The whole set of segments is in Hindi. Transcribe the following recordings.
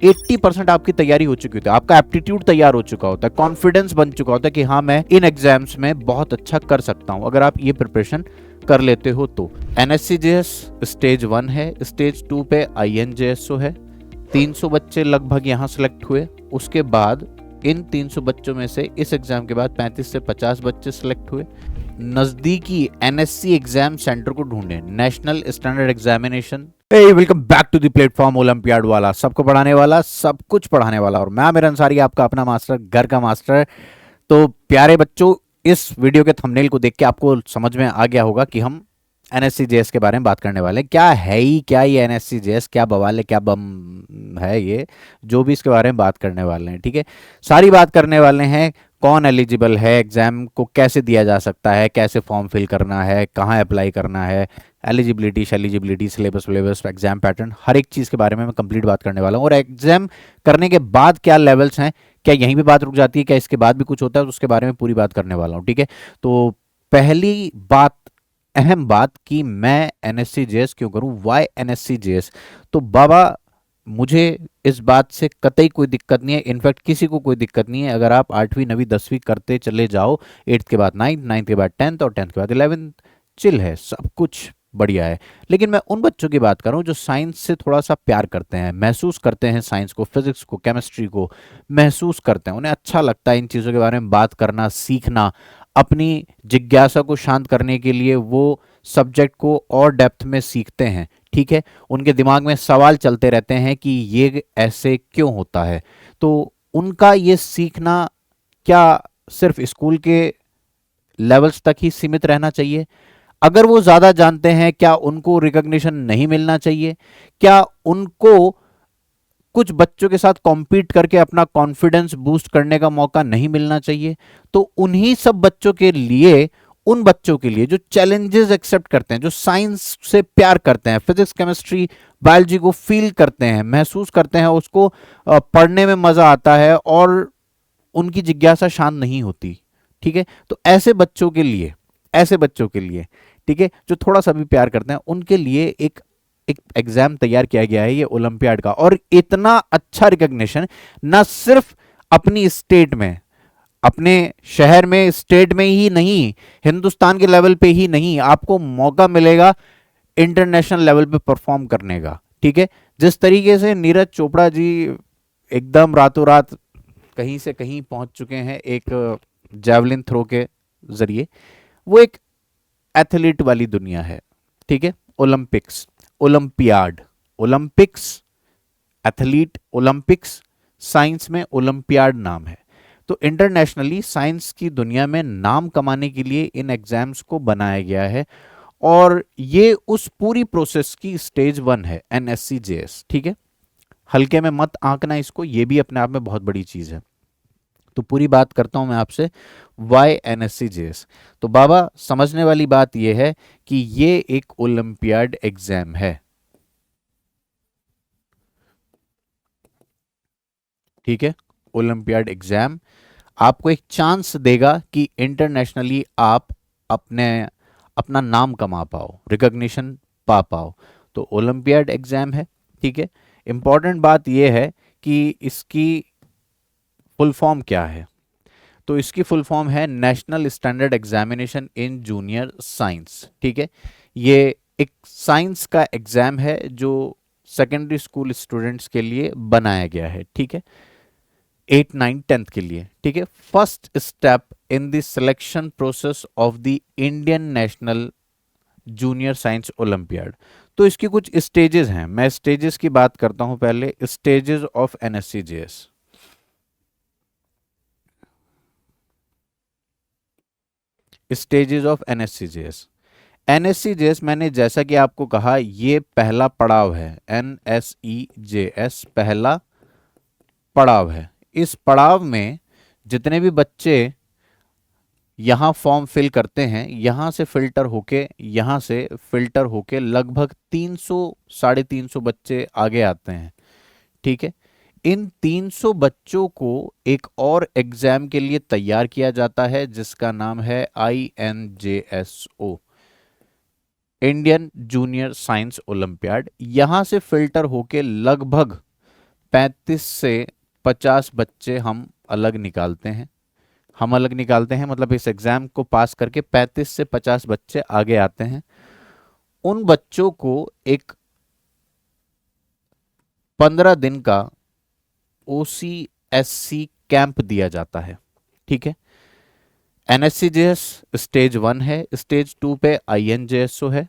80% आपकी तैयारी हो चुकी होती है, आपका एप्टीट्यूड तैयार हो चुका होता है, कॉन्फिडेंस बन चुका होता है कि हाँ मैं इन एग्जाम्स में बहुत अच्छा कर सकता हूँ, अगर आप ये प्रिपरेशन कर लेते हो तो। NSCJS स्टेज 1 है, स्टेज 2 पे INJSO है। 300 बच्चे लगभग यहाँ सेलेक्ट हुए। उसके बाद इन 300 बच्चों में से इस एग्जाम के बाद 35 से 50 बच्चे सेलेक्ट हुए। नजदीकी NSC एग्जाम सेंटर को ढूंढे, national standard examination. Welcome back to the platform olympiad वाला, सबको पढ़ाने वाला, सब कुछ पढ़ाने वाला, और मैं आमिर अंसारी, आपका अपना मास्टर, घर का मास्टर। तो प्यारे बच्चों, इस वीडियो के थंबनेल को देख के आपको समझ में आ गया होगा कि हम NSCJS के बारे में बात करने वाले हैं। क्या है ही क्या ये NSCJS, क्या बवाल है, क्या बम है ये, जो भी इसके बारे में बात करने वाले हैं, ठीक है। सारी बात करने वाले हैं, कौन एलिजिबल है, एग्जाम को कैसे दिया जा सकता है, कैसे फॉर्म फिल करना है, कहाँ अप्लाई करना है, एलिजिबिलिटी शैलिजिबिलिटी, सिलेबस, एग्जाम पैटर्न, हर एक चीज़ के बारे में मैं कंप्लीट बात करने वाला हूँ। और एग्जाम करने के बाद क्या लेवल्स हैं, क्या यहीं पे बात रुक जाती है, क्या इसके बाद भी कुछ होता है, तो उसके बारे में पूरी बात करने वाला हूँ, ठीक है। तो पहली बात, अहम बात, कि मैं NSCJS क्यों करूं, वाई NSCJS। तो बाबा, मुझे इस बात से कतई कोई दिक्कत नहीं है, इनफैक्ट किसी को कोई दिक्कत नहीं है अगर आप 8वीं 9वीं 10वीं करते चले जाओ, 8th के बाद 9th, 9th के बाद 10th और 10th के बाद 11th, चिल है, सब कुछ बढ़िया है। लेकिन मैं उन बच्चों की बात कर रहा हूँ जो साइंस से थोड़ा सा प्यार करते हैं, महसूस करते हैं साइंस को, फिजिक्स को, केमिस्ट्री को महसूस करते हैं, उन्हें अच्छा लगता है इन चीज़ों के बारे में बात करना, सीखना, अपनी जिज्ञासा को शांत करने के लिए वो सब्जेक्ट को और डेप्थ में सीखते हैं, ठीक है। उनके दिमाग में सवाल चलते रहते हैं कि ये ऐसे क्यों होता है। तो उनका ये सीखना क्या सिर्फ स्कूल के लेवल्स तक ही सीमित रहना चाहिए? अगर वो ज्यादा जानते हैं, क्या उनको रिकॉग्निशन नहीं मिलना चाहिए? क्या उनको कुछ बच्चों के साथ कॉम्पीट करके अपना कॉन्फिडेंस बूस्ट करने का मौका नहीं मिलना चाहिए? तो उन्हीं सब बच्चों के लिए, उन बच्चों के लिए जो चैलेंजेस एक्सेप्ट करते हैं, जो साइंस से प्यार करते हैं, फिजिक्स, केमिस्ट्री, बायोलॉजी को फील करते हैं, महसूस करते हैं, उसको पढ़ने में मजा आता है और उनकी जिज्ञासा शांत नहीं होती, ठीक है। तो ऐसे बच्चों के लिए, ऐसे बच्चों के लिए, ठीक है, जो थोड़ा सा भी प्यार करते हैं, उनके लिए एक एक एग्जाम तैयार किया गया है ये ओलंपियाड का। और इतना अच्छा रिकॉग्निशन ना सिर्फ अपनी स्टेट में, अपने शहर में, स्टेट में ही नहीं, हिंदुस्तान के लेवल पे ही नहीं, आपको मौका मिलेगा इंटरनेशनल लेवल पे परफॉर्म करने का, ठीक है। जिस तरीके से नीरज चोपड़ा जी एकदम रातों रात कहीं से कहीं पहुंच चुके हैं एक जैवलिन थ्रो के जरिए, वो एक एथलीट वाली दुनिया है, ठीक है। Olympics, olympiad, Olympics, athlete, Olympics, science में ओलंपियाड नाम है। तो इंटरनेशनली साइंस की दुनिया में नाम कमाने के लिए इन एग्जाम्स को बनाया गया है, और ये उस पूरी प्रोसेस की स्टेज 1 है, NSCJS, ठीक है। हल्के में मत आंकना इसको, ये भी अपने आप में बहुत बड़ी चीज है। तो पूरी बात करता हूं मैं आपसे, वाई NSCJS। तो बाबा, समझने वाली बात यह है कि ये एक ओलंपियाड एग्जाम है, ठीक है। ओलंपियाड एग्जाम आपको एक चांस देगा कि इंटरनेशनली आप अपने अपना नाम कमा पाओ, रिकॉग्निशन पा पाओ। तो ओलंपियाड एग्जाम है, ठीक है। इंपॉर्टेंट बात यह है कि इसकी फुल फॉर्म क्या है। तो इसकी फुल फॉर्म है national standard examination in junior science, ठीक है। ये एक साइंस का एग्जाम है जो सेकेंडरी स्कूल स्टूडेंट्स के लिए बनाया गया है, ठीक है, 8, 9, 10th के लिए, ठीक है। First step in the selection process of the Indian national junior science olympiad. तो इसकी कुछ स्टेजेस हैं, मैं स्टेजेस की बात करता हूं पहले। Stages of NSCJS, stages of NSCJS। NSCJS मैंने जैसा कि आपको कहा, ये पहला पड़ाव है, NSCJS पहला पड़ाव है। इस पड़ाव में जितने भी बच्चे यहाँ फॉर्म फिल करते हैं, यहाँ से फिल्टर होके, यहाँ से फिल्टर होके लगभग 300, 350 बच्चे आगे आते हैं, ठीक है। इन 300 बच्चों को एक और एग्जाम के लिए तैयार किया जाता है जिसका नाम है INJSO, Indian junior science olympiad. यहां से फिल्टर होके लगभग 35 से 50 बच्चे हम अलग निकालते हैं। हम अलग निकालते हैं मतलब इस एग्जाम को पास करके 35 से 50 बच्चे आगे आते हैं। उन बच्चों को एक 15 दिन का OCSC कैंप दिया जाता है। ठीक है, NSCJS स्टेज 1 है, स्टेज 2 पे INJSO है।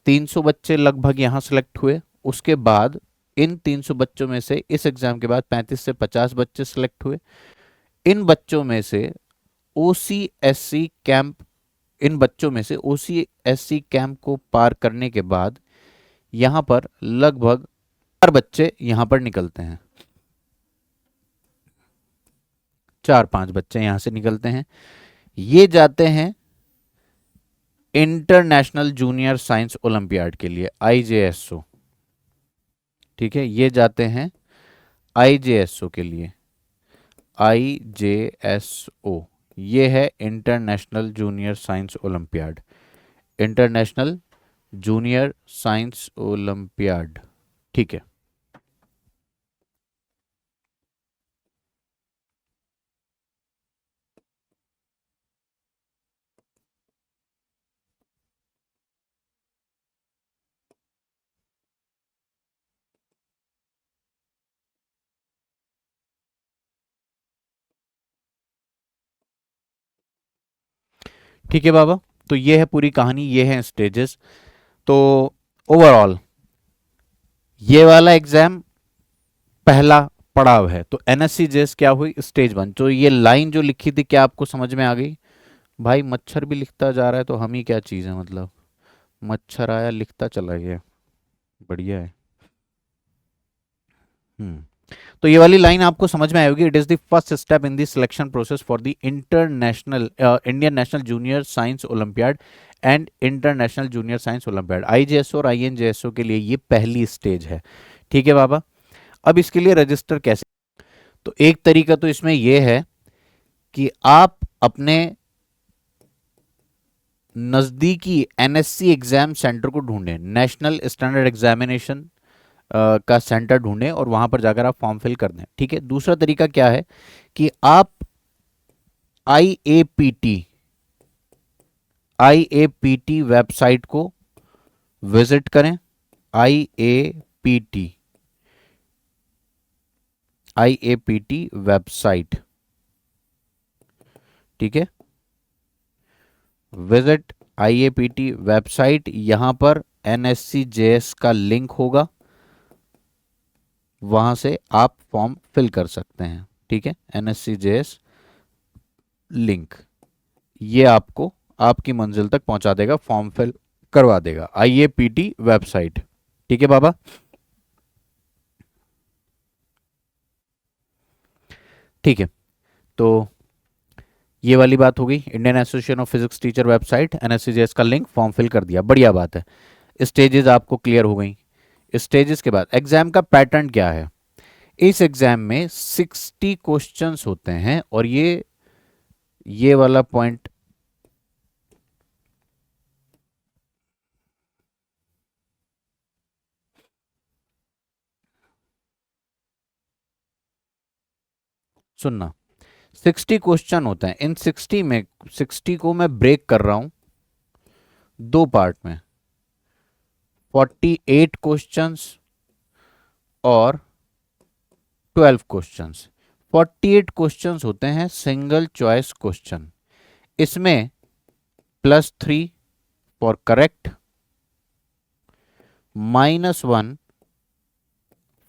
300 बच्चे लगभग यहाँ सेलेक्ट हुए। उसके बाद इन 300 बच्चों में से इस एग्जाम के बाद 35 से 50 बच्चे सेलेक्ट हुए। इन बच्चों में से OCSC कैंप इन बच्चों में से OCSC कैंप को पार करने के बाद यहाँ पर लगभग 4 बच्चे यहाँ पर निकलते हैं। 4-5 बच्चे यहाँ से निकलते हैं। ये जाते हैं इंटरनेशनल जूनियर साइंस ओलंपियाड के लिए, IJSO। ठीक है, ये जाते हैं IJSO के लिए, IJSO। ये है international junior science olympiad, international junior science olympiad. ठीक है, ठीक है बाबा। तो ये है पूरी कहानी, ये है स्टेजेस। तो ओवरऑल ये वाला एग्जाम पहला पड़ाव है। तो NSCJS क्या हुई, स्टेज 1। तो ये लाइन जो लिखी थी क्या आपको समझ में आ गई? भाई मच्छर भी लिखता जा रहा है तो हम ही क्या चीज़ है, मतलब मच्छर आया लिखता चला गया, बढ़िया है। तो ये वाली लाइन आपको समझ में आएगी। It is the first step in the selection process for the international Indian national junior science olympiad and international junior science olympiad. IJSO और INJSO के लिए ये पहली स्टेज है। ठीक है बाबा। अब इसके लिए रजिस्टर कैसे? तो एक तरीका तो इसमें यह है कि आप अपने नजदीकी NSC एग्जाम सेंटर को ढूंढें, नेशनल स्टैंडर्ड एग्जामिनेशन का सेंटर ढूंढें और वहां पर जाकर आप फॉर्म फिल कर दें। ठीक है, दूसरा तरीका क्या है कि आप IAPT वेबसाइट को विजिट करें। IAPT वेबसाइट, ठीक है, विजिट IAPT वेबसाइट। यहां पर NSCJS का लिंक होगा, वहां से आप फॉर्म फिल कर सकते हैं। ठीक है, NSCJS लिंक ये आपको आपकी मंजिल तक पहुंचा देगा, फॉर्म फिल करवा देगा, IAPT वेबसाइट। ठीक है बाबा। ठीक है, तो ये वाली बात हो गई। Indian association of physics teacher website, NSCJS का लिंक, फॉर्म फिल कर दिया, बढ़िया बात है। स्टेजेस आपको क्लियर हो गई। स्टेजेस के बाद एग्जाम का पैटर्न क्या है? इस एग्जाम में 60 क्वेश्चंस होते हैं और ये वाला पॉइंट सुनना, 60 क्वेश्चन होते हैं। इन 60 में 60 को मैं ब्रेक कर रहा हूं दो पार्ट में, 48 क्वेश्चंस और 12 क्वेश्चंस। 48 क्वेश्चंस होते हैं सिंगल चॉइस क्वेश्चन। इसमें +3 फॉर करेक्ट, -1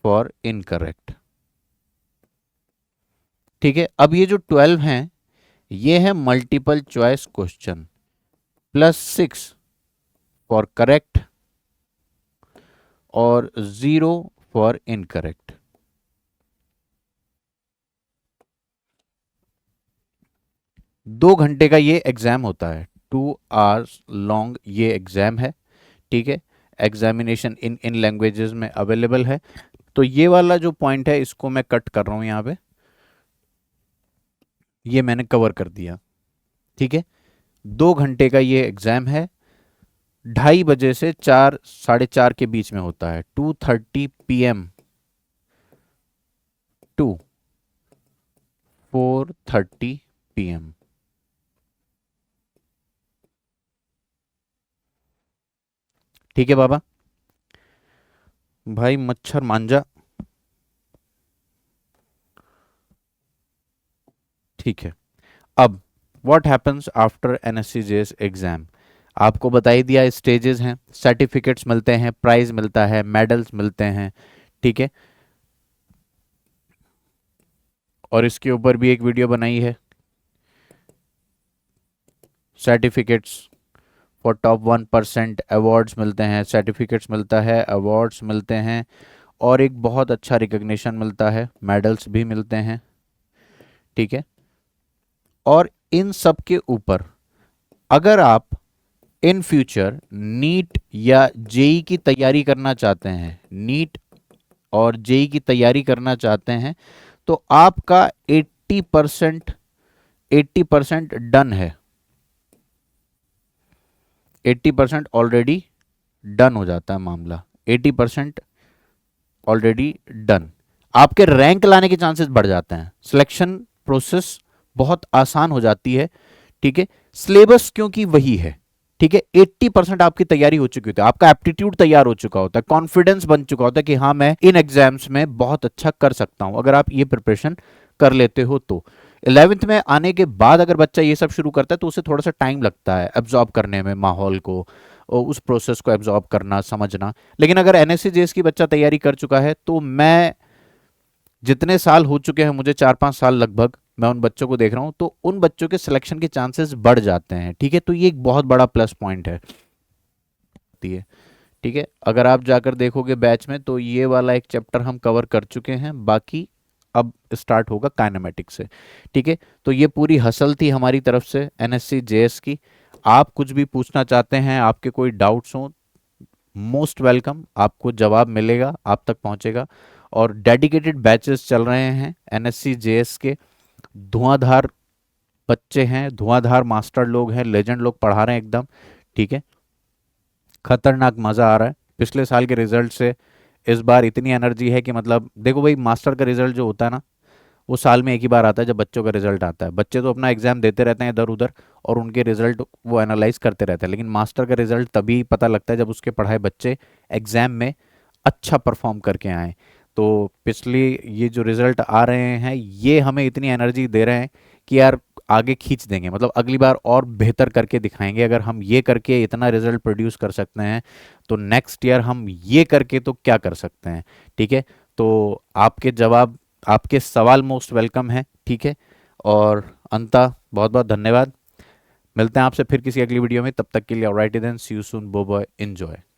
फॉर इनकरेक्ट। ठीक है, अब ये जो 12 हैं ये है multiple choice question, +6 for correct और 0 फॉर इनकरेक्ट। दो घंटे का ये एग्जाम होता है, 2 आवर्स लॉन्ग ये एग्जाम है। ठीक है, एग्जामिनेशन इन लैंग्वेजेस में अवेलेबल है। तो ये वाला जो पॉइंट है इसको मैं कट कर रहा हूं यहां पे, ये मैंने कवर कर दिया। ठीक है, 2 घंटे का ये एग्जाम है, 2:30 बजे से 4 साढ़े 4 के बीच में होता है, 2:30 PM टू 4:30 PM। ठीक है बाबा। भाई मच्छर मांजा। ठीक है। अब व्हाट हैपन्स आफ्टर एनएससीजेएस एग्जाम, आपको बता ही दिया स्टेजेस हैं, सर्टिफिकेट्स मिलते हैं, प्राइज मिलता है, मेडल्स मिलते हैं। ठीक है। और इसके ऊपर भी एक वीडियो बनाई है, सर्टिफिकेट्स फॉर टॉप 1%, अवार्ड्स मिलते हैं, सर्टिफिकेट्स मिलता है, अवार्ड्स मिलते हैं, और एक बहुत अच्छा रिकग्निशन मिलता है, मेडल्स भी मिलते हैं। ठीक है। और इन सब के ऊपर अगर आप इन फ्यूचर नीट या जेई की तैयारी करना चाहते हैं, नीट और जेई की तैयारी करना चाहते हैं, तो आपका 80% 80% डन है, 80% ऑलरेडी डन हो जाता है मामला, 80% ऑलरेडी डन। आपके रैंक लाने के चांसेस बढ़ जाते हैं, सिलेक्शन प्रोसेस बहुत आसान हो जाती है। ठीक है। सिलेबस क्योंकि वही है। ठीक है। 80% आपकी तैयारी हो चुकी होती है, आपका एप्टीट्यूड तैयार हो चुका होता है, कॉन्फिडेंस बन चुका होता है कि हाँ मैं इन एग्जाम्स में बहुत अच्छा कर सकता हूं, अगर आप ये प्रिपरेशन कर लेते हो तो। 11th में आने के बाद अगर बच्चा ये सब शुरू करता है तो उसे थोड़ा सा टाइम लगता है एब्जॉर्ब करने में माहौल को, और उस प्रोसेस को एब्जॉर्ब करना, समझना। लेकिन अगर एनएससी जेएस की बच्चा तैयारी कर चुका है, तो मैं जितने साल हो चुके हैं, मुझे 4-5 साल लगभग, मैं उन बच्चों को देख रहा हूं, तो उन बच्चों के सिलेक्शन के चांसेस बढ़ जाते हैं। ठीक है। तो ये एक बहुत बड़ा प्लस पॉइंट है। ठीक है। अगर आप जाकर देखोगे बैच में, तो ये वाला एक चैप्टर हम कवर कर चुके हैं, बाकी अब स्टार्ट होगा काइनेमेटिक्स से। ठीक है। तो ये पूरी हसल थी हमारी तरफ से एनएससी जेएस की। आप कुछ भी पूछना चाहते हैं, आपके कोई डाउट्स हो, मोस्ट वेलकम, आपको जवाब मिलेगा, आप तक पहुंचेगा। और डेडिकेटेड बैचेस चल रहे हैं एनएससी जेएस के, धुआंधार बच्चे हैं, धुआंधार मास्टर लोग हैं, लेजेंड लोग पढ़ा रहे हैं एकदम। ठीक है। खतरनाक मज़ा आ रहा है। पिछले साल के रिजल्ट से इस बार इतनी एनर्जी है कि मतलब देखो भाई, मास्टर का रिजल्ट जो होता है ना, वो साल में एक ही बार आता है जब बच्चों का रिजल्ट आता है। बच्चे तो अपना एग्जाम देते रहते हैं इधर उधर, और उनके रिजल्ट वो एनालाइज करते रहते हैं, लेकिन मास्टर का रिजल्ट तभी पता लगता है जब उसके पढ़ाए बच्चे एग्जाम में अच्छा परफॉर्म करके आए। तो पिछले ये जो रिजल्ट आ रहे हैं, ये हमें इतनी एनर्जी दे रहे हैं कि यार आगे खींच देंगे, मतलब अगली बार और बेहतर करके दिखाएंगे। अगर हम ये करके इतना रिजल्ट प्रोड्यूस कर सकते हैं, तो नेक्स्ट ईयर हम ये करके तो क्या कर सकते हैं। ठीक है। तो आपके जवाब, आपके सवाल मोस्ट वेलकम है। ठीक है। और अंता बहुत बहुत धन्यवाद। मिलते हैं आपसे फिर किसी अगली वीडियो में, तब तक के लिए all right then, see you soon, बो बॉय, एंजॉय।